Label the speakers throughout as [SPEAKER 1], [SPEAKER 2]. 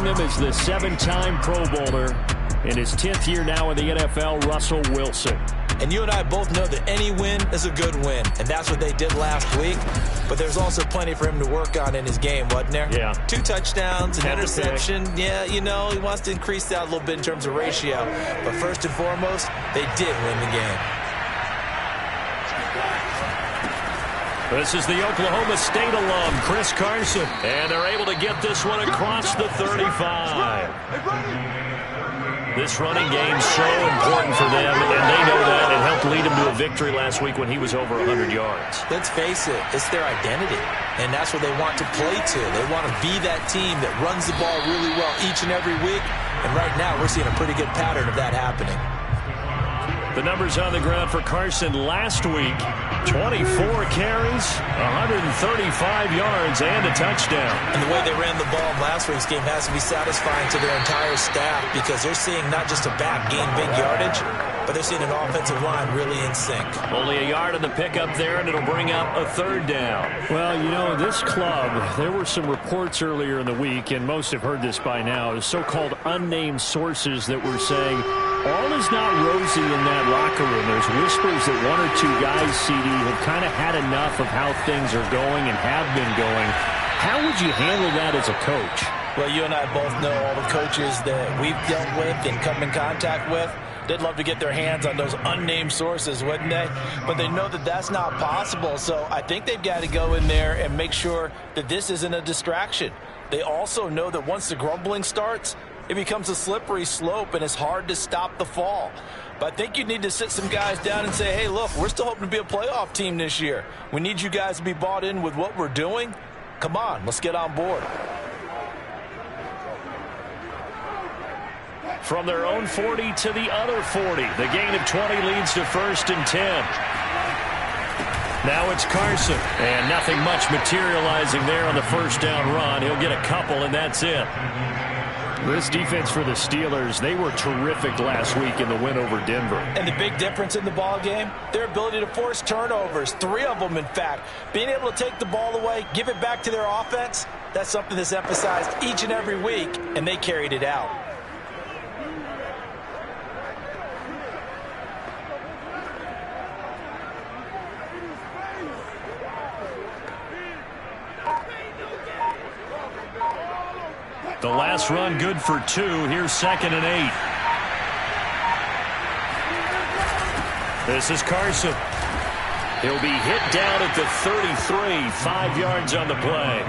[SPEAKER 1] Joining them is the 7-time Pro Bowler in his 10th year now in the NFL, Russell Wilson.
[SPEAKER 2] And you and I both know that any win is a good win, and that's what they did last week. But there's also plenty for him to work on in his game, wasn't there?
[SPEAKER 1] Yeah.
[SPEAKER 2] 2 touchdowns, an interception.
[SPEAKER 1] Pick.
[SPEAKER 2] Yeah, you know, he wants to increase that a little bit in terms of ratio. But first and foremost, they did win the game.
[SPEAKER 1] This is the Oklahoma State alum, Chris Carson. And they're able to get this one across the 35. This running game's so important for them, and they know that. It helped lead them to a victory last week when he was over 100 yards.
[SPEAKER 2] Let's face it, it's their identity, and that's what they want to play to. They want to be that team that runs the ball really well each and every week, and right now we're seeing a pretty good pattern of that happening.
[SPEAKER 1] The numbers on the ground for Carson last week: 24 carries, 135 yards, and a touchdown.
[SPEAKER 2] And the way they ran the ball in last week's game has to be satisfying to their entire staff, because they're seeing not just a back gain big yardage, but they're seeing an offensive line really in sync.
[SPEAKER 1] Only a yard in the pickup there, and it'll bring up a 3rd down. Well, you know, this club, there were some reports earlier in the week, and most have heard this by now, the so-called unnamed sources that were saying all is not rosy in that locker room. There's whispers that 1 or 2 guys, CD, have kind of had enough of how things are going and have been going. How would you handle that as a coach?
[SPEAKER 2] Well, you and I both know all the coaches that we've dealt with and come in contact with. They'd love to get their hands on those unnamed sources, wouldn't they? But they know that that's not possible, so I think they've got to go in there and make sure that this isn't a distraction. They also know that once the grumbling starts, it becomes a slippery slope, and it's hard to stop the fall. But I think you need to sit some guys down and say, hey, look, we're still hoping to be a playoff team this year. We need you guys to be bought in with what we're doing. Come on, let's get on board.
[SPEAKER 1] From their own 40 to the other 40. The gain of 20 leads to 1st and 10. Now it's Carson. And nothing much materializing there on the 1st down run. He'll get a couple, and that's it. This defense for the Steelers, they were terrific last week in the win over Denver.
[SPEAKER 2] And the big difference in the ball game, their ability to force turnovers, 3 of them in fact. Being able to take the ball away, give it back to their offense, that's something that's emphasized each and every week, and they carried it out.
[SPEAKER 1] The last run good for 2. Here's 2nd and 8. This is Carson. He'll be hit down at the 33. 5 yards on the play.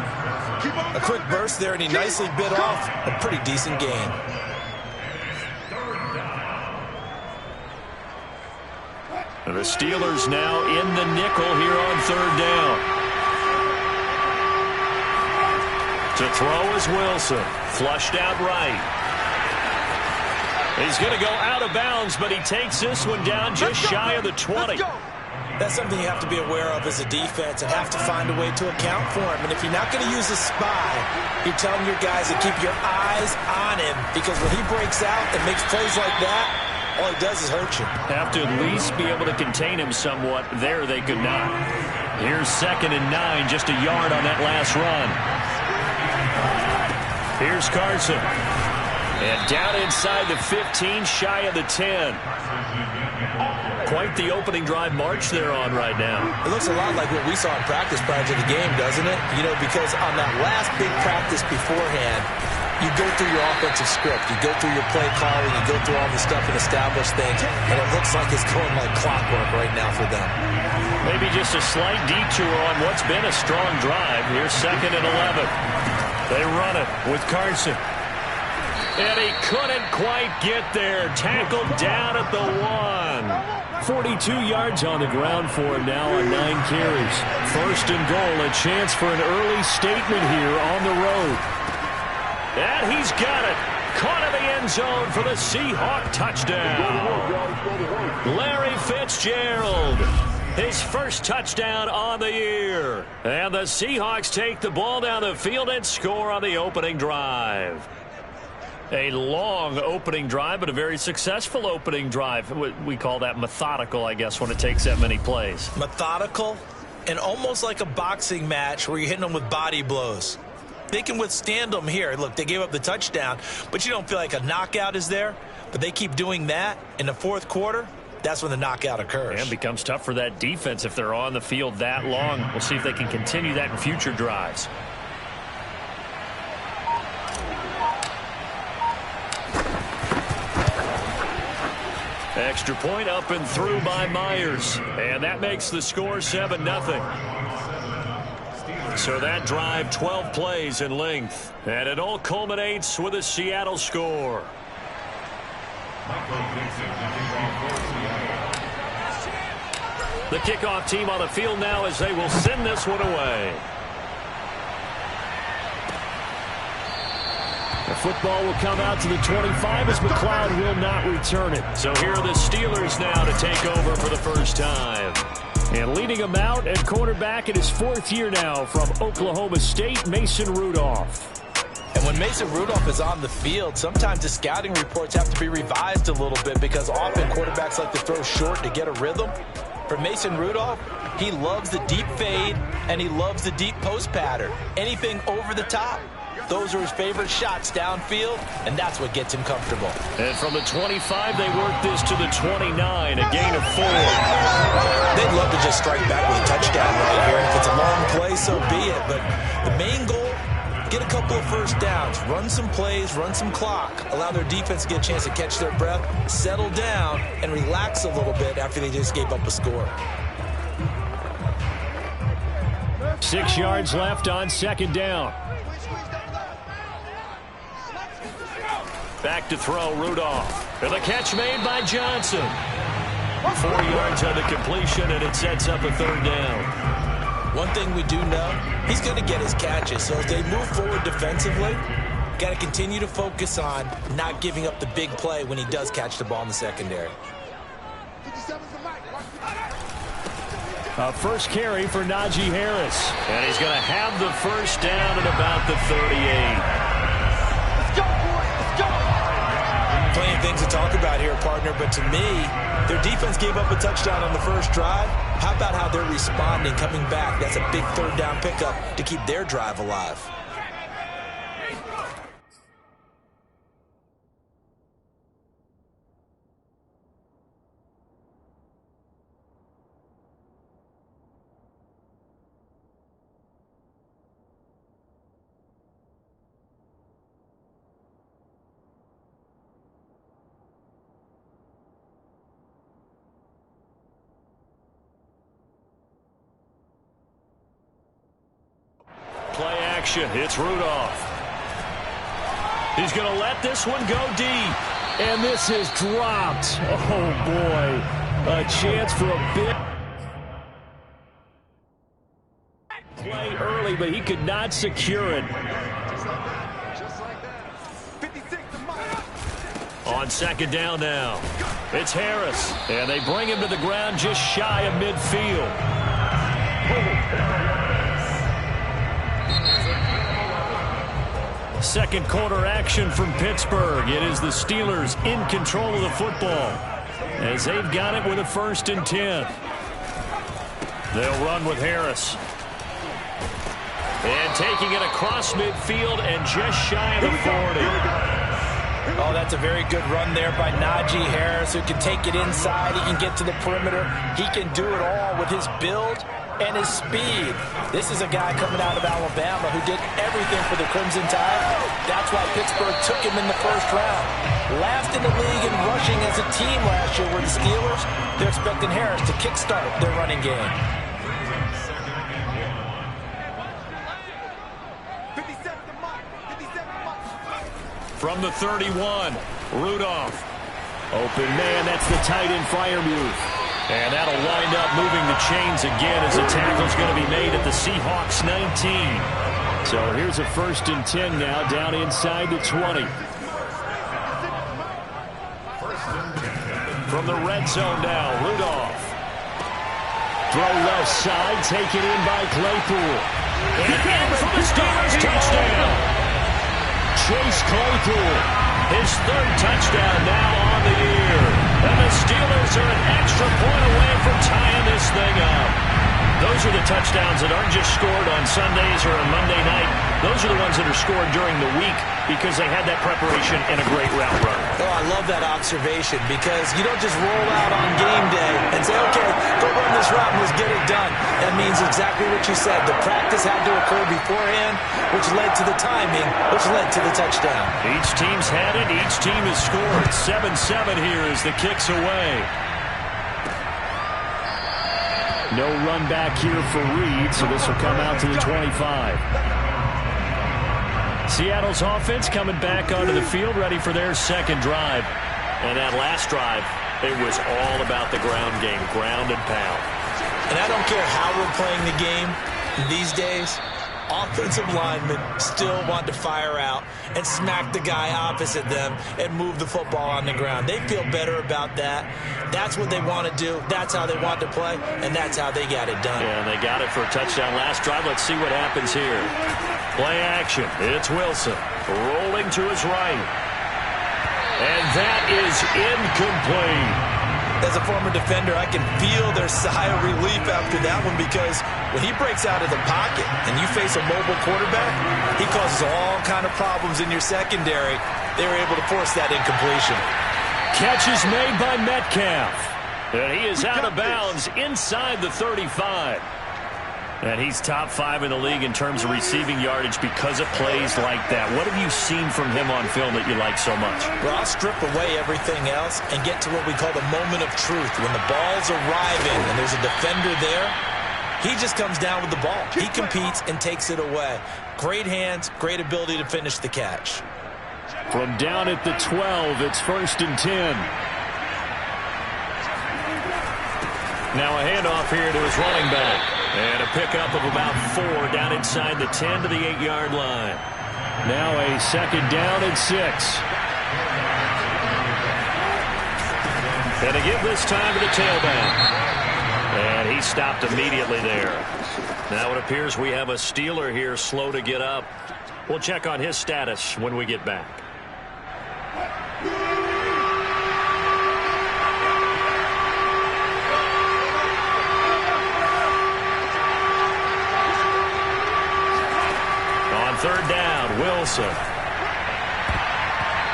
[SPEAKER 2] A quick burst there, and he nicely bit off a pretty decent gain.
[SPEAKER 1] The Steelers now in the nickel here on 3rd down. To throw is Wilson. Flushed out right. He's going to go out of bounds, but he takes this one down just shy of the 20.
[SPEAKER 2] That's something you have to be aware of as a defense and have to find a way to account for him. And if you're not going to use a spy, you're telling your guys to keep your eyes on him, because when he breaks out and makes plays like that, all he does is hurt you.
[SPEAKER 1] Have to at least be able to contain him somewhat. There they could not. Here's 2nd and 9, just a yard on that last run. Here's Carson. And down inside the 15, shy of the 10. Quite the opening drive march they're on right now.
[SPEAKER 2] It looks a lot like what we saw in practice prior to the game, doesn't it? You know, because on that last big practice beforehand, you go through your offensive script, you go through your play calling, you go through all the stuff and establish things, and it looks like it's going like clockwork right now for them.
[SPEAKER 1] Maybe just a slight detour on what's been a strong drive. Here's 2nd and 11. They run it with Carson. And he couldn't quite get there. Tackled down at the 1. 42 yards on the ground for him now on 9 carries. 1st and goal, a chance for an early statement here on the road. And he's got it. Caught in the end zone for the Seahawk touchdown. Larry Fitzgerald. His first touchdown on the year. And the Seahawks take the ball down the field and score on the opening drive. A long opening drive, but a very successful opening drive. We call that methodical, I guess, when it takes that many plays.
[SPEAKER 2] Methodical and almost like a boxing match where you're hitting them with body blows. They can withstand them here. Look, they gave up the touchdown, but you don't feel like a knockout is there. But they keep doing that in the fourth quarter. That's when the knockout occurs.
[SPEAKER 1] And becomes tough for that defense if they're on the field that long. We'll see if they can continue that in future drives. Extra point up and through by Myers. And that makes the score 7-0. So that drive, 12 plays in length. And it all culminates with a Seattle score. The kickoff team on the field now as they will send this one away. The football will come out to the 25 as McLeod will not return it. So here are the Steelers now to take over for the first time. And leading him out at quarterback in his fourth year now from Oklahoma State, Mason Rudolph.
[SPEAKER 2] And when Mason Rudolph is on the field, sometimes the scouting reports have to be revised a little bit because often quarterbacks like to throw short to get a rhythm. For Mason Rudolph, he loves the deep fade and he loves the deep post pattern. Anything over the top, those are his favorite shots downfield, and that's what gets him comfortable.
[SPEAKER 1] And from the 25, they work this to the 29, a gain of 4.
[SPEAKER 2] They'd love to just strike back with a touchdown right here. If it's a long play, so be it. But the main goal, get a couple of first downs, run some plays, run some clock, allow their defense to get a chance to catch their breath, settle down, and relax a little bit after they just gave up a score.
[SPEAKER 1] 6 yards left on second down. Back to throw, Rudolph. And the catch made by Johnson. 4 yards on the completion, and it sets up a third down.
[SPEAKER 2] One thing we do know, he's going to get his catches. So as they move forward defensively, got to continue to focus on not giving up the big play when he does catch the ball in the secondary.
[SPEAKER 1] A first carry for Najee Harris. And he's going to have the first down at about the 38.
[SPEAKER 2] Plenty of things to talk about here, partner, but to me, their defense gave up a touchdown on the first drive. How about how they're responding, coming back? That's a big third down pickup to keep their drive alive.
[SPEAKER 1] Play action. It's Rudolph. He's going to let this one go deep. And this is dropped. Oh, boy. A chance for a big play early, but he could not secure it. On second down now. It's Harris. And they bring him to the ground just shy of midfield. Second quarter action from Pittsburgh. It is the Steelers in control of the football as they've got it with a 1st and 10. They'll run with Harris. And taking it across midfield and just shy of the 40.
[SPEAKER 2] Oh, that's a very good run there by Najee Harris, who can take it inside. He can get to the perimeter. He can do it all with his build and his speed. This is a guy coming out of Alabama who did everything for the Crimson Tide. That's why Pittsburgh took him in the first round. Last in the league in rushing as a team last year were the Steelers. They're expecting Harris to kickstart their running game.
[SPEAKER 1] From the 31, Rudolph. Open man, that's the tight end fire move. And that'll wind up moving the chains again as the tackle's going to be made at the Seahawks 19. So here's a 1st and 10 now down inside the 20. From the red zone now, Rudolph. Throw left side, taken in by Claypool. And in for the Steelers touchdown. Chase Claypool, his 3rd touchdown now on the year. And the Steelers are an extra point away from tying this thing up. Those are the touchdowns that aren't just scored on Sundays or on Monday night. Those are the ones that are scored during the week because they had that preparation and a great route run.
[SPEAKER 2] Oh, I love that observation because you don't just roll out on game day and say, okay, go run this route and let's get it done. That means exactly what you said. The practice had to occur beforehand, which led to the timing, which led to the touchdown.
[SPEAKER 1] Each team's had it. Each team has scored. 7-7 here as the kick's away. No run back here for Reed, so this will come out to the 25. Seattle's offense coming back onto the field, ready for their second drive. And that last drive, it was all about the ground game, ground and pound.
[SPEAKER 2] And I don't care how we're playing the game these days, offensive linemen still want to fire out and smack the guy opposite them and move the football on the ground. They feel better about that. That's what they want to do. That's how they want to play, and that's how they got it done.
[SPEAKER 1] Yeah, they got it for a touchdown last drive. Let's see what happens here. Play action. It's Wilson rolling to his right. And that is incomplete.
[SPEAKER 2] As a former defender, I can feel their sigh of relief after that one because when he breaks out of the pocket and you face a mobile quarterback, he causes all kind of problems in your secondary. They were able to force that incompletion.
[SPEAKER 1] Catch is made by Metcalf. And he is out of bounds inside the 35. And he's top 5 in the league in terms of receiving yardage because of plays like that. What have you seen from him on film that you like so much?
[SPEAKER 2] Well, I'll strip away everything else and get to what we call the moment of truth. When the ball's arriving and there's a defender there, he just comes down with the ball. He competes and takes it away. Great hands, great ability to finish the catch.
[SPEAKER 1] From down at the 12, it's 1st and 10. Now a handoff here to his running back. And a pickup of about 4 down inside the 10 to the 8-yard line. Now a 2nd down and 6. And a give this time to the tailback. And he stopped immediately there. Now it appears we have a Steeler here slow to get up. We'll check on his status when we get back. Third down, Wilson.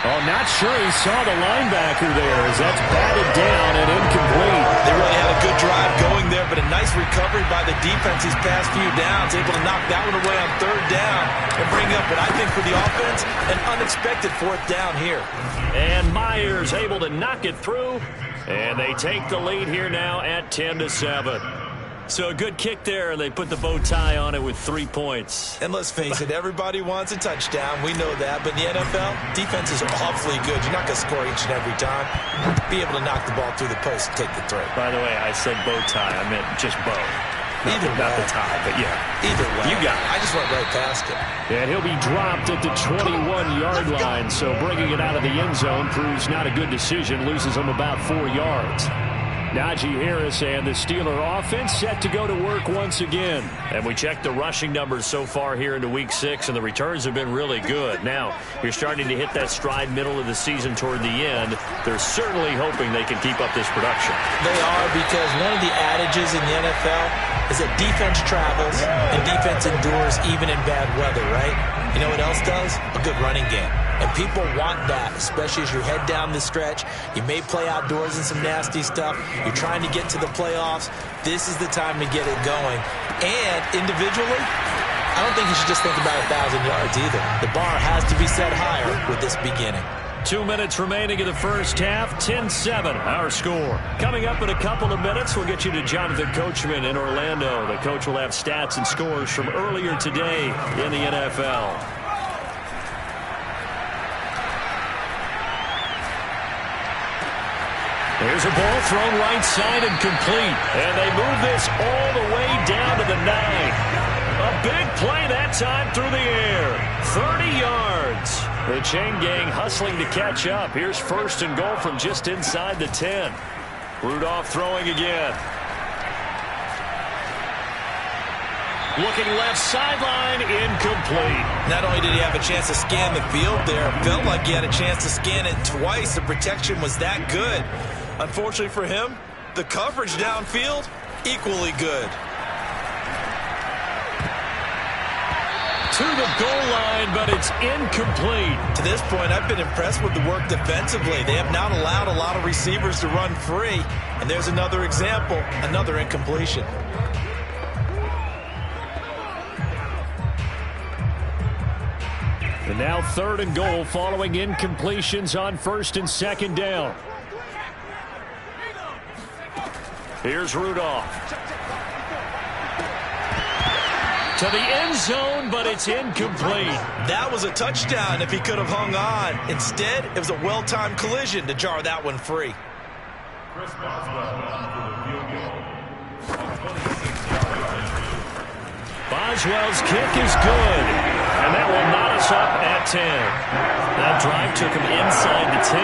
[SPEAKER 1] Oh, not sure he saw the linebacker there as that's batted down and incomplete.
[SPEAKER 2] They really had a good drive going there, but a nice recovery by the defense these past few downs, able to knock that one away on 3rd down and bring up what I think for the offense, an unexpected 4th down here.
[SPEAKER 1] And Myers able to knock it through, and they take the lead here now at 10-7. So a good kick there, and they put the bow tie on it with 3 points.
[SPEAKER 2] And let's face it, everybody wants a touchdown. We know that. But in the NFL, defenses are awfully good. You're not going to score each and every time. Be able to knock the ball through the post and take the throw.
[SPEAKER 1] By the way, I said bow tie. I meant just bow. Not the tie, but yeah.
[SPEAKER 2] Either way.
[SPEAKER 1] You got it.
[SPEAKER 2] I just went right past it.
[SPEAKER 1] And he'll be dropped at the 21-yard line. So bringing it out of the end zone proves not a good decision. Loses him about 4 yards. Najee Harris and the Steeler offense set to go to work once again. And we checked the rushing numbers so far here into Week 6, and the returns have been really good. Now, you're starting to hit that stride middle of the season toward the end. They're certainly hoping they can keep up this production.
[SPEAKER 2] They are, because one of the adages in the NFL is that defense travels and defense endures even in bad weather, right? You know what else does? A good running game. And people want that, especially as you head down the stretch. You may play outdoors in some nasty stuff. You're trying to get to the playoffs. This is the time to get it going. And individually, I don't think you should just think about 1,000 yards either. The bar has to be set higher with this beginning.
[SPEAKER 1] 2 minutes remaining in the first half. 10-7, our score. Coming up in a couple of minutes, we'll get you to Jonathan Coachman in Orlando. The coach will have stats and scores from earlier today in the NFL. Here's a ball thrown right side and complete. And they move this all the way down to the 9. A big play that time through the air. 30 yards. The chain gang hustling to catch up. Here's 1st and goal from just inside the 10. Rudolph throwing again. Looking left sideline, incomplete.
[SPEAKER 2] Not only did he have a chance to scan the field there, felt like he had a chance to scan it twice. The protection was that good. Unfortunately for him, the coverage downfield, equally good.
[SPEAKER 1] to the goal line, but it's incomplete.
[SPEAKER 2] To this point, I've been impressed with the work defensively. They have not allowed a lot of receivers to run free. And there's another example, another incompletion.
[SPEAKER 1] And now 3rd and goal following incompletions on 1st and 2nd down. Here's Rudolph. To the end zone, but it's incomplete.
[SPEAKER 2] That was a touchdown if he could have hung on. Instead, it was a well-timed collision to jar that one free.
[SPEAKER 1] Boswell's kick is good, and that will knot us up at 10. That drive took him inside the 10.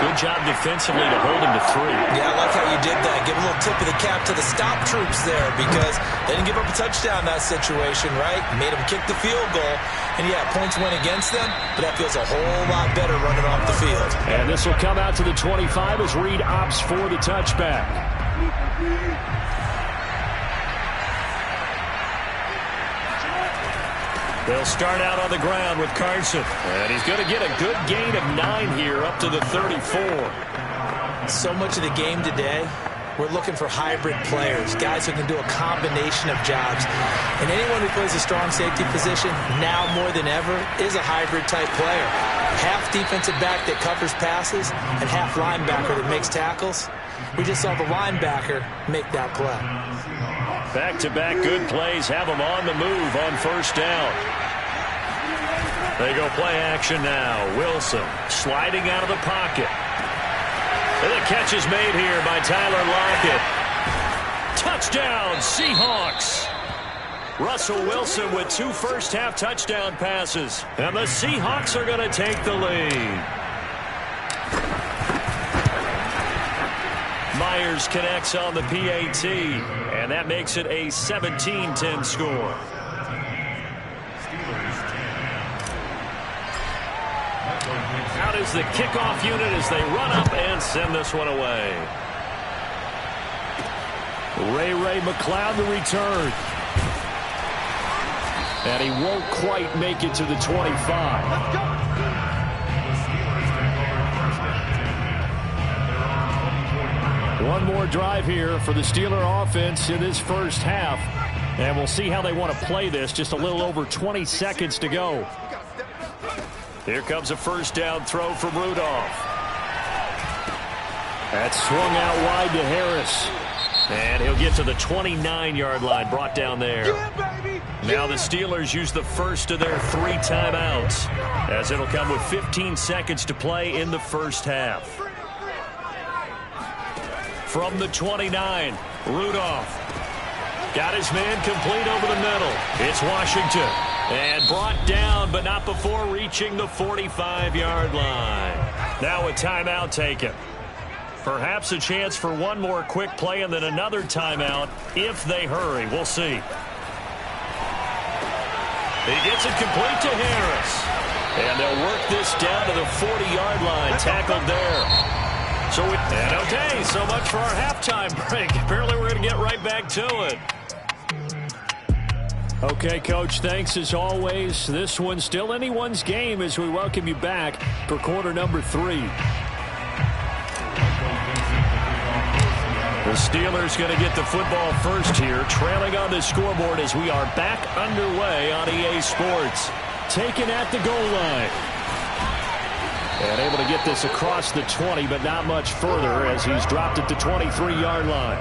[SPEAKER 1] Good job defensively to hold him to 3.
[SPEAKER 2] Yeah, I like how you did that. Give a little tip of the cap to the stop troops there because they didn't give up a touchdown in that situation, right? Made them kick the field goal, and yeah, points went against them, but that feels a whole lot better running off the field.
[SPEAKER 1] And this will come out to the 25 as Reed opts for the touchback. They'll start out on the ground with Carson. And he's going to get a good gain of 9 here up to the 34.
[SPEAKER 2] So much of the game today, we're looking for hybrid players, guys who can do a combination of jobs. And anyone who plays a strong safety position, now more than ever, is a hybrid-type player. Half defensive back that covers passes and half linebacker that makes tackles. We just saw the linebacker make that play.
[SPEAKER 1] Back-to-back good plays have them on the move on 1st down. They go play action now. Wilson sliding out of the pocket. And the catch is made here by Tyler Lockett. Touchdown, Seahawks. Russell Wilson with 2 first-half touchdown passes. And the Seahawks are going to take the lead. Myers connects on the PAT, and that makes it a 17-10 score. Out is the kickoff unit as they run up and send this one away. Ray McCloud to return. And he won't quite make it to the 25. Let's go. One more drive here for the Steeler offense in this first half. And we'll see how they want to play this. Just a little over 20 seconds to go. Here comes a 1st down throw from Rudolph. That's swung out wide to Harris. And he'll get to the 29-yard line, brought down there. Now the Steelers use the first of their 3 timeouts, as it'll come with 15 seconds to play in the first half. From the 29, Rudolph. Got his man complete over the middle. It's Washington. And brought down, but not before reaching the 45-yard line. Now a timeout taken. Perhaps a chance for one more quick play and then another timeout if they hurry. We'll see. He gets it complete to Harris. And they'll work this down to the 40-yard line. Tackled there. Okay, so much for our halftime break. Apparently we're going to get right back to it. Okay, Coach, thanks as always. This one's still anyone's game as we welcome you back for quarter number 3. The Steelers going to get the football first here, trailing on the scoreboard as we are back underway on EA Sports. Taken at the goal line. And able to get this across the 20, but not much further as he's dropped at the 23-yard line.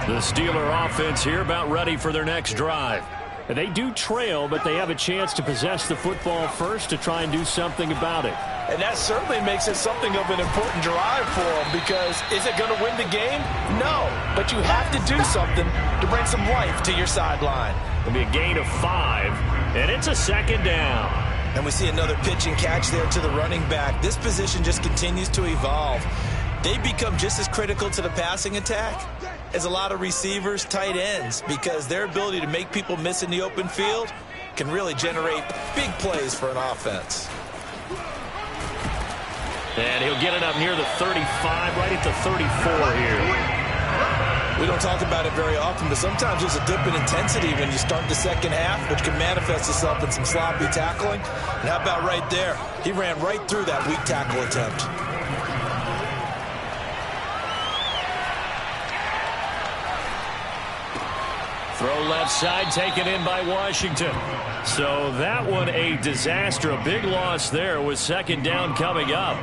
[SPEAKER 1] The Steeler offense here about ready for their next drive. And they do trail, but they have a chance to possess the football first to try and do something about it.
[SPEAKER 2] And that certainly makes it something of an important drive for them because is it going to win the game? No, but you have to do something to bring some life to your sideline.
[SPEAKER 1] It'll be a gain of 5, and it's a 2nd down.
[SPEAKER 2] And we see another pitch and catch there to the running back. This position just continues to evolve. They become just as critical to the passing attack as a lot of receivers, tight ends, because their ability to make people miss in the open field can really generate big plays for an offense.
[SPEAKER 1] And he'll get it up near the 35, right at the 34 here.
[SPEAKER 2] We don't talk about it very often, but sometimes there's a dip in intensity when you start the second half, which can manifest itself in some sloppy tackling. And how about right there? He ran right through that weak tackle attempt.
[SPEAKER 1] Throw left side, taken in by Washington. So that one a disaster. A big loss there with second down coming up.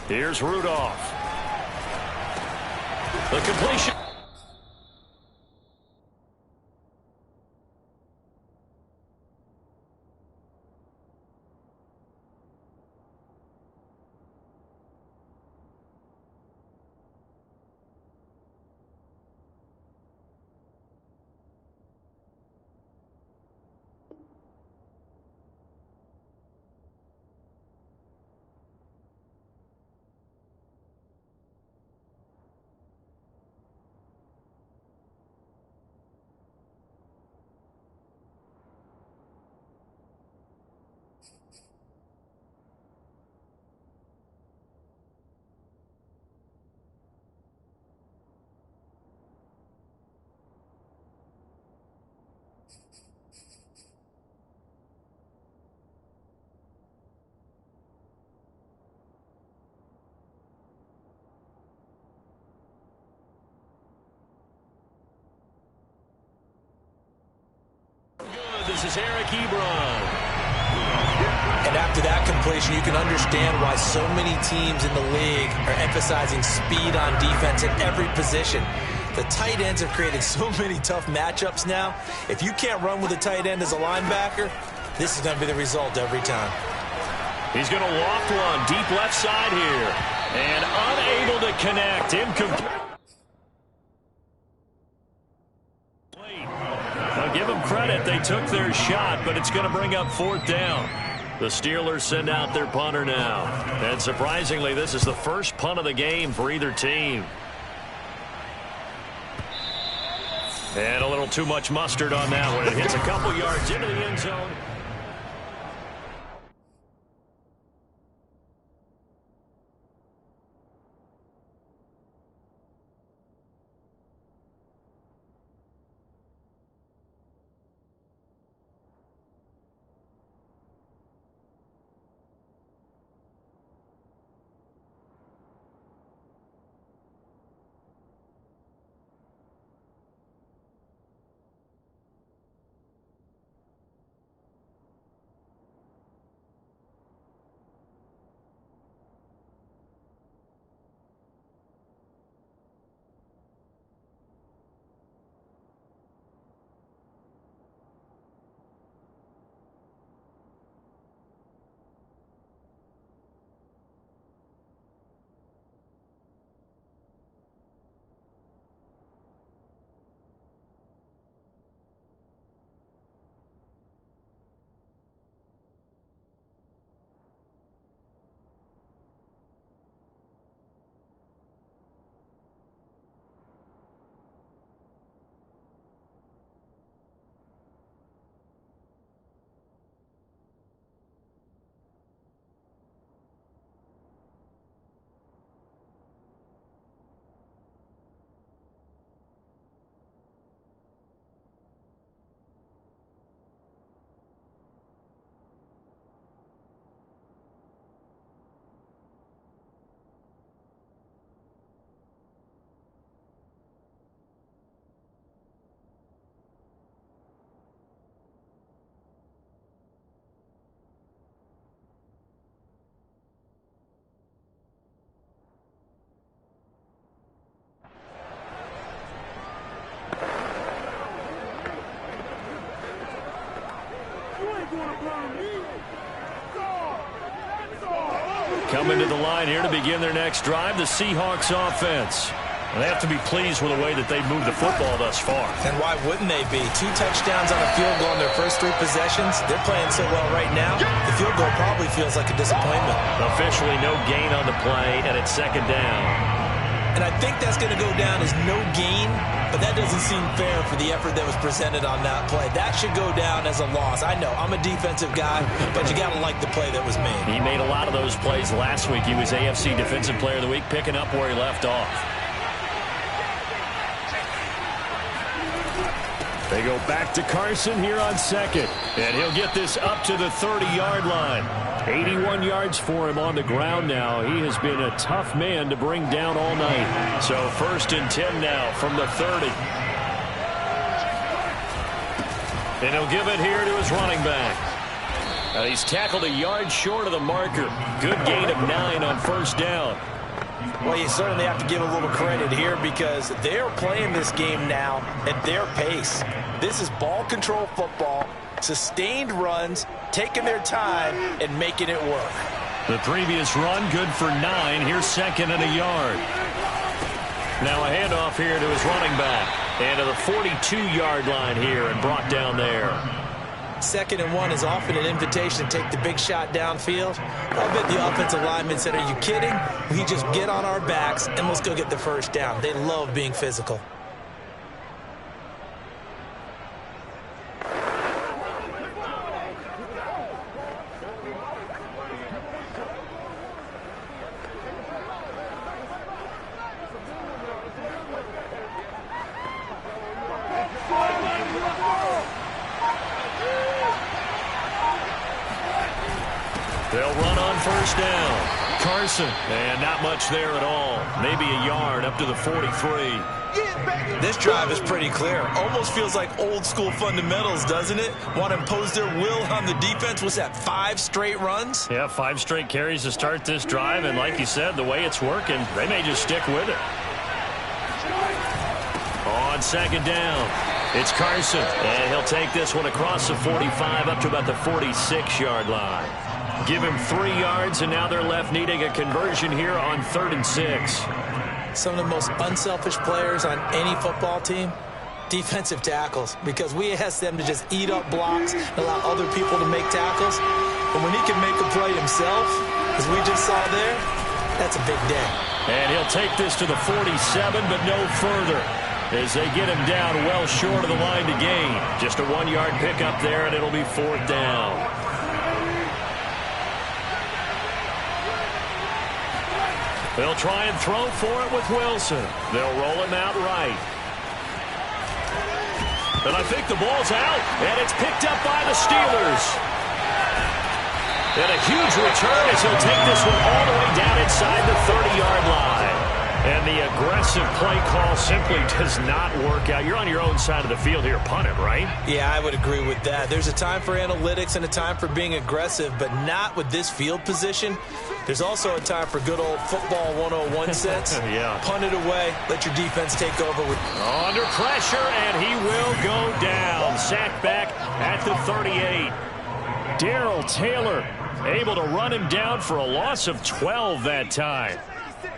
[SPEAKER 1] Here's Rudolph. The completion. This is Eric Ebron.
[SPEAKER 2] And after that completion, you can understand why so many teams in the league are emphasizing speed on defense at every position. The tight ends have created so many tough matchups now. If you can't run with a tight end as a linebacker, this is going to be the result every time.
[SPEAKER 1] He's going to loft one deep left side here. And unable to connect. Incomplete. Give them credit. They took their shot, but it's going to bring up fourth down. The Steelers send out their punter now. And surprisingly, this is the first punt of the game for either team. And a little too much mustard on that one. It hits a couple yards into the end zone. Coming to the line here to begin their next drive, the Seahawks offense. And they have to be pleased with the way that they've moved the football thus far.
[SPEAKER 2] And why wouldn't they be? 2 touchdowns on a field goal in their first 3 possessions. They're playing so well right now, the field goal probably feels like a disappointment.
[SPEAKER 1] Officially no gain on the play, and it's second down.
[SPEAKER 2] and I think that's going to go down as no gain, but that doesn't seem fair for the effort that was presented on that play. That should go down as a loss. I know, I'm a defensive guy, but you got to like the play that was made.
[SPEAKER 1] He made a lot of those plays last week. He was AFC Defensive Player of the Week, picking up where he left off. They go back to Carson here on second, and he'll get this up to the 30-yard line. 81 yards for him on the ground now. He has been a tough man to bring down all night. So 1st and 10 now from the 30. And he'll give it here to his running back. He's tackled a yard short of the marker. Good gain of 9 on 1st down.
[SPEAKER 2] Well, you certainly have to give a little credit here because they're playing this game now at their pace. This is ball control football, sustained runs, taking their time and making it work.
[SPEAKER 1] The previous run good for 9. Here's 2nd and a yard. Now a handoff here to his running back. And to the 42-yard line here and brought down there.
[SPEAKER 2] 2nd and 1 is often an invitation to take the big shot downfield. I bet the offensive lineman said, are you kidding? We just get on our backs and let's go get the 1st down. They love being physical.
[SPEAKER 1] They'll run on 1st down. Carson, and not much there at all. Maybe a yard up to the 43.
[SPEAKER 2] This drive is pretty clear. Almost feels like old school fundamentals, doesn't it? Want to impose their will on the defense. Was that 5 straight runs?
[SPEAKER 1] Yeah, 5 straight carries to start this drive. And like you said, the way it's working, they may just stick with it. On 2nd down, it's Carson. And he'll take this one across the 45 up to about the 46-yard line. Give him 3 yards, and now they're left needing a conversion here on 3rd and 6.
[SPEAKER 2] Some of the most unselfish players on any football team, defensive tackles, because we ask them to just eat up blocks and allow other people to make tackles. And when he can make a play himself, as we just saw there, that's a big day.
[SPEAKER 1] And he'll take this to the 47, but no further, as they get him down well short of the line to gain. Just a 1-yard pickup there, and it'll be 4th down. They'll try and throw for it with Wilson. They'll roll him out right. And I think the ball's out, and it's picked up by the Steelers. And a huge return as he'll take this one all the way down inside the 30-yard line. And the aggressive play call simply does not work out. You're on your own side of the field here. Punt it, right?
[SPEAKER 2] Yeah, I would agree with that. There's a time for analytics and a time for being aggressive, but not with this field position. There's also a time for good old football 101 sense.
[SPEAKER 1] Yeah.
[SPEAKER 2] Punt it away. Let your defense take over.
[SPEAKER 1] Under pressure, and he will go down. Sacked back at the 38. Darrell Taylor able to run him down for a loss of 12 that time.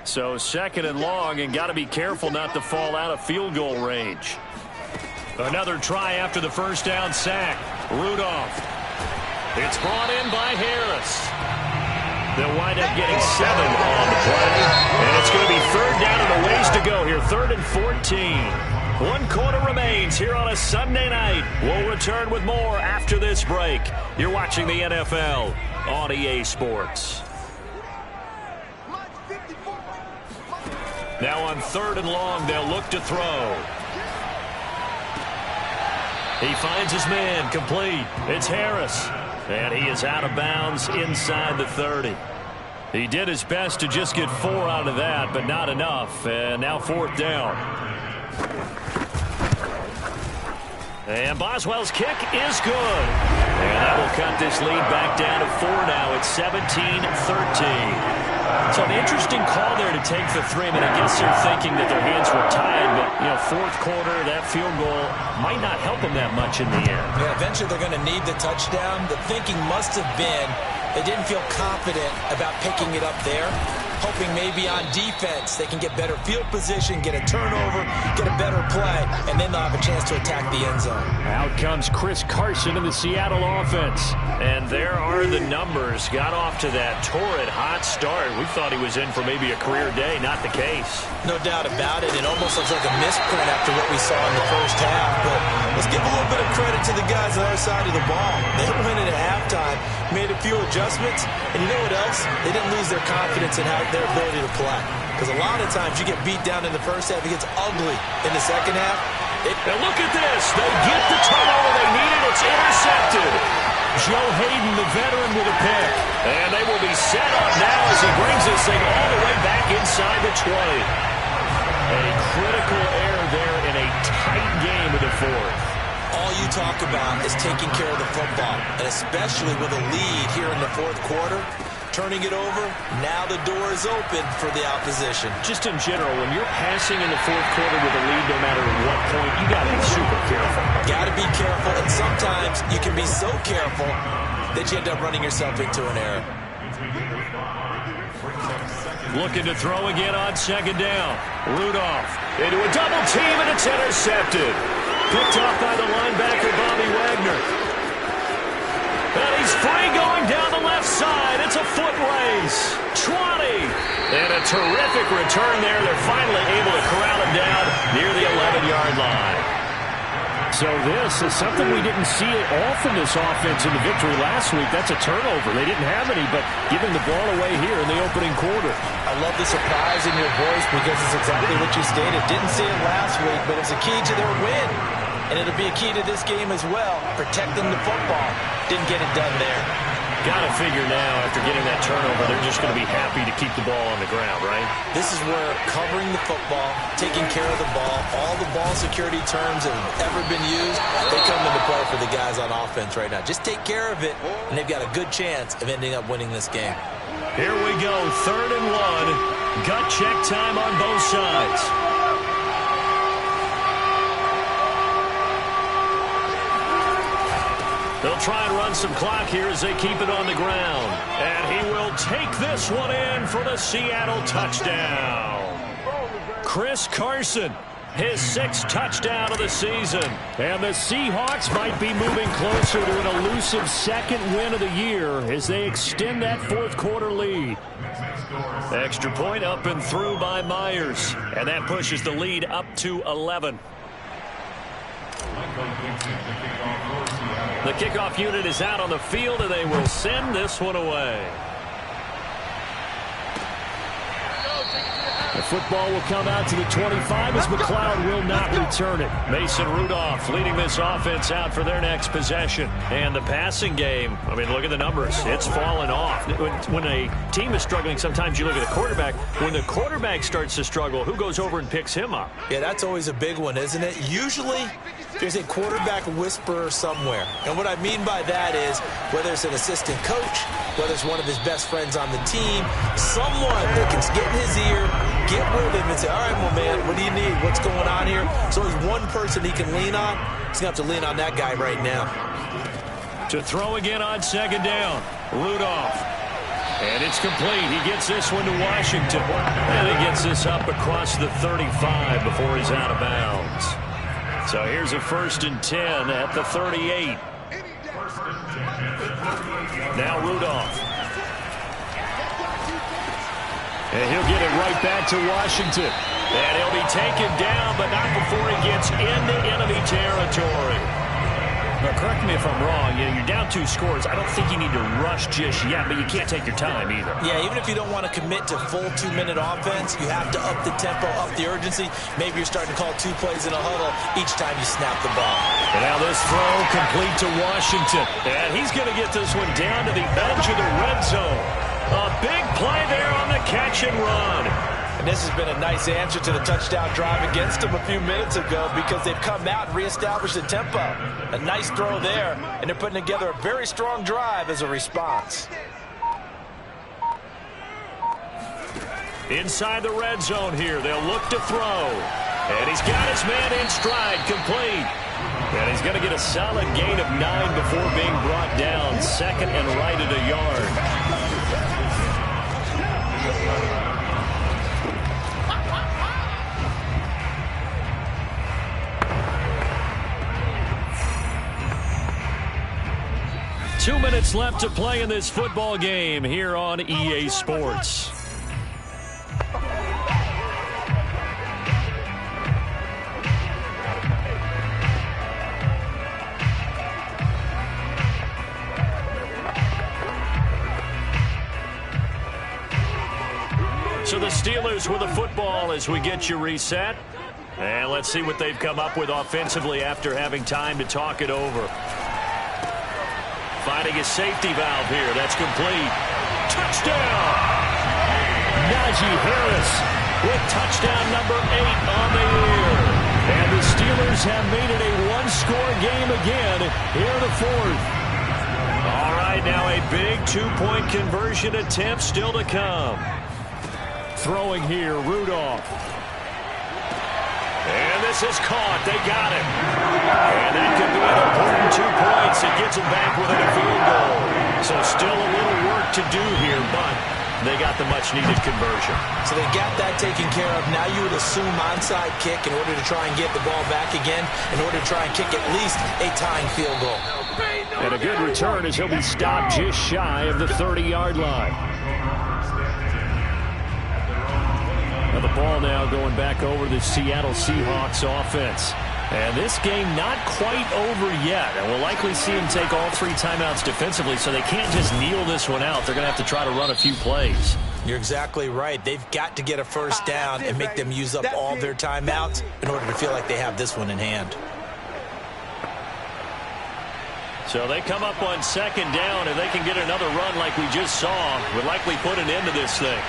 [SPEAKER 1] So 2nd and long, and got to be careful not to fall out of field goal range. Another try after the 1st down sack. Rudolph. It's brought in by Harris. They'll wind up getting 7 on the play. And it's going to be 3rd down and a ways to go here. 3rd and 14. 1 quarter remains here on a Sunday night. We'll return with more after this break. You're watching the NFL on EA Sports. Now on 3rd and long, they'll look to throw. He finds his man, complete. It's Harris. And he is out of bounds inside the 30. He did his best to just get 4 out of that, but not enough. And now 4th down. And Boswell's kick is good. And that will cut this lead back down to 4 now. It's 17-13. So an interesting call there to take the 3. I mean, I guess they're thinking that their hands were tied, but, you know, 4th quarter, that field goal might not help them that much in the end.
[SPEAKER 2] Yeah, eventually they're going to need the touchdown. The thinking must have been they didn't feel confident about picking it up there. hoping maybe on defense they can get better field position, get a turnover, get a better play, and then they'll have a chance to attack the end zone.
[SPEAKER 1] Out comes Chris Carson in the Seattle offense. And there are the numbers. Got off to that torrid hot start. We thought he was in for maybe a career day. Not the case.
[SPEAKER 2] No doubt about it. It almost looks like a misprint after what we saw in the first half. But let's give a little bit of credit to the guys on our side of the ball. They went in at halftime, made a few adjustments, and you know what else? They didn't lose their confidence in their ability to play. Because a lot of times you get beat down in the first half, it gets ugly in the second half.
[SPEAKER 1] And look at this. They get the turnover they needed. It's intercepted. Joe Hayden, the veteran, with a pick. And they will be set up now as he brings this thing all the way back inside the 20. A critical error there in a tight game of the fourth.
[SPEAKER 2] All you talk about is taking care of the football, and especially with a lead here in the fourth quarter. Turning it over, now the door is open for the opposition.
[SPEAKER 1] Just in general, when you're passing in the fourth quarter with a lead, no matter at what point, you got to be super careful.
[SPEAKER 2] Got to be careful, and sometimes you can be so careful that you end up running yourself into an error.
[SPEAKER 1] Looking to throw again on second down. Rudolph into a double team, and it's intercepted. Picked off by the linebacker, Bobby Wagner. And he's free going down the left side. It's a foot race. 20. And a terrific return there. They're finally able to corral him down near the 11-yard line. So this is something we didn't see off in this offense in the victory last week. That's a turnover. They didn't have any, but giving the ball away here in the opening quarter.
[SPEAKER 2] I love the surprise in your voice because it's exactly what you stated. Didn't see it last week, but it's a key to their win. And it'll be a key to this game as well, protecting the football. Didn't get it done there.
[SPEAKER 1] Got to figure now, after getting that turnover, they're just going to be happy to keep the ball on the ground, right?
[SPEAKER 2] This is where covering the football, taking care of the ball, all the ball security terms that have ever been used, they come into play for the guys on offense right now. Just take care of it, and they've got a good chance of ending up winning this game.
[SPEAKER 1] Here we go, 3rd and 1. Gut check time on both sides. They'll try and run some clock here as they keep it on the ground. And he will take this one in for the Seattle touchdown. Chris Carson, his 6th touchdown of the season. And the Seahawks might be moving closer to an elusive second win of the year as they extend that fourth quarter lead. Extra point up and through by Myers. And that pushes the lead up to 11. The kickoff unit is out on the field, and they will send this one away. The football will come out to the 25 as McLeod will not return it. Mason Rudolph leading this offense out for their next possession. And the passing game, I mean, look at the numbers. It's fallen off. When a team is struggling, sometimes you look at the quarterback. When the quarterback starts to struggle, who goes over and picks him up?
[SPEAKER 2] Yeah, that's always a big one, isn't it? Usually, there's a quarterback whisperer somewhere. And what I mean by that is, whether it's an assistant coach, whether it's one of his best friends on the team, someone that can get in his ear, get with him and say, all right, well, man, what do you need? What's going on here? So there's one person he can lean on. He's going to have to lean on that guy right now.
[SPEAKER 1] To throw again on second down, Rudolph. And it's complete. He gets this one to Washington. And he gets this up across the 35 before he's out of bounds. So here's a 1st and 10 at the 38. Now Rudolph. And he'll get it right back to Washington. And he'll be taken down, but not before he gets into enemy territory. Now, correct me if I'm wrong. You're down 2 scores. I don't think you need to rush just yet, but you can't take your time either.
[SPEAKER 2] Yeah, even if you don't want to commit to full 2-minute offense, you have to up the tempo, up the urgency. Maybe you're starting to call 2 plays in a huddle each time you snap the ball.
[SPEAKER 1] And now this throw complete to Washington. And he's going to get this one down to the edge of the red zone. A big play there on the catch and run.
[SPEAKER 2] And this has been a nice answer to the touchdown drive against them a few minutes ago because they've come out and reestablished the tempo. A nice throw there, and they're putting together a very strong drive as a response.
[SPEAKER 1] Inside the red zone here, they'll look to throw. And he's got his man in stride, complete. And he's going to get a solid gain of 9 before being brought down. 2nd and right at a yard. 2 minutes left to play in this football game here on EA Sports. So the Steelers with the football as we get you reset. And let's see what they've come up with offensively after having time to talk it over. Finding a safety valve here. That's complete. Touchdown! Najee Harris with touchdown number 8 on the year. And the Steelers have made it a one-score game again here in the fourth. All right, now a big two-point conversion attempt still to come. Throwing here, Rudolph. And this is caught. They got it. And that could be an important 2 points. It gets them back within a field goal. So still a little work to do here, but they got the much-needed conversion.
[SPEAKER 2] So they got that taken care of. Now you would assume onside kick in order to try and get the ball back again, in order to try and kick at least a tying field goal.
[SPEAKER 1] And a good return as he'll be stopped just shy of the 30-yard line. Now the ball now going back over the Seattle Seahawks offense. And this game not quite over yet. And we'll likely see him take all 3 timeouts defensively, so they can't just kneel this one out. They're going to have to try to run a few plays.
[SPEAKER 2] You're exactly right. They've got to get a first down and make them use up all their timeouts in order to feel like they have this one in hand.
[SPEAKER 1] So they come up on second down, and they can get another run like we just saw. Would likely put an end to this thing.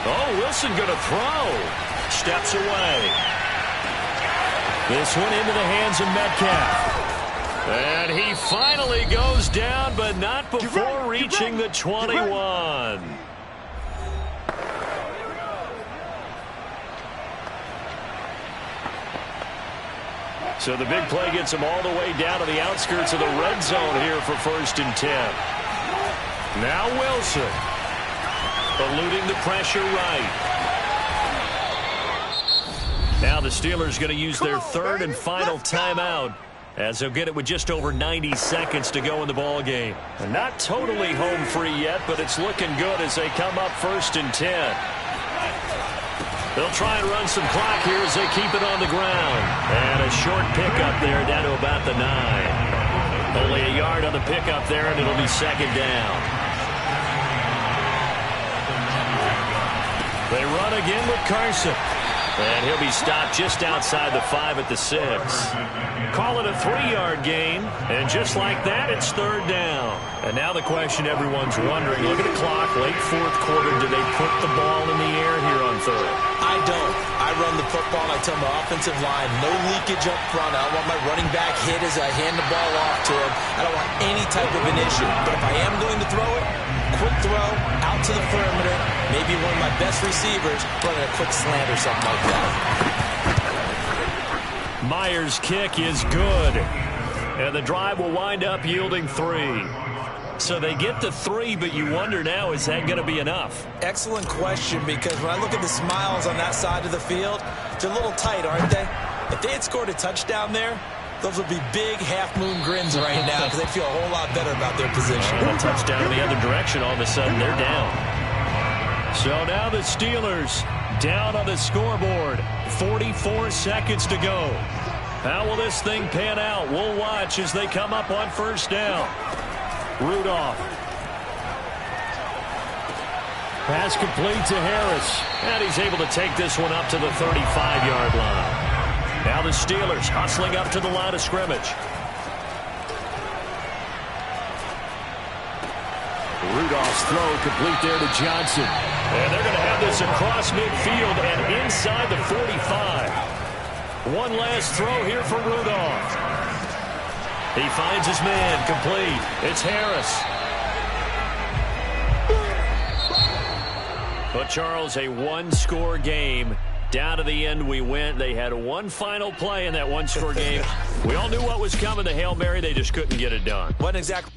[SPEAKER 1] Oh, Wilson going to throw. Steps away. This one into the hands of Metcalf. And he finally goes down, but not before reaching the 21. So the big play gets him all the way down to the outskirts of the red zone here for 1st and 10. Now Wilson. Eluding the pressure right. Now the Steelers going to use their 3rd and final timeout as they'll get it with just over 90 seconds to go in the ball game. And not totally home free yet, but it's looking good as they come up 1st and 10. They'll try and run some clock here as they keep it on the ground. And a short pickup there down to about the 9. Only a yard on the pickup there, and it'll be 2nd down. They run again with Carson. And he'll be stopped just outside the 5 at the 6. Call it a 3-yard gain. And just like that, it's 3rd down. And now the question everyone's wondering, look at the clock, late 4th quarter, do they put the ball in the air here on 3rd?
[SPEAKER 2] I don't. I run the football. I tell my offensive line, no leakage up front. I don't want my running back hit as I hand the ball off to him. I don't want any type of an issue. But if I am going to throw it, quick throw out to the perimeter, maybe one of my best receivers running a quick slant or something like that.
[SPEAKER 1] Myers' kick is good. And the drive will wind up yielding 3. So they get the 3, but you wonder now, is that going to be enough?
[SPEAKER 2] Excellent question, because when I look at the smiles on that side of the field, they're a little tight, aren't they? If they had scored a touchdown there, those would be big half-moon grins right now because they'd feel a whole lot better about their position.
[SPEAKER 1] A touchdown in the other direction, all of a sudden they're down. So now the Steelers down on the scoreboard. 44 seconds to go. How will this thing pan out? We'll watch as they come up on 1st down. Rudolph. Pass complete to Harris. And he's able to take this one up to the 35-yard line. Now the Steelers hustling up to the line of scrimmage. Rudolph's throw complete there to Johnson. And they're going to have this across midfield and inside the 45. One last throw here for Rudolph. He finds his man complete. It's Harris. But Charles, a one-score game. Down to the end we went. They had one final play in that one-score game. We all knew what was coming. The Hail Mary, they just couldn't get it done.
[SPEAKER 2] Wasn't exactly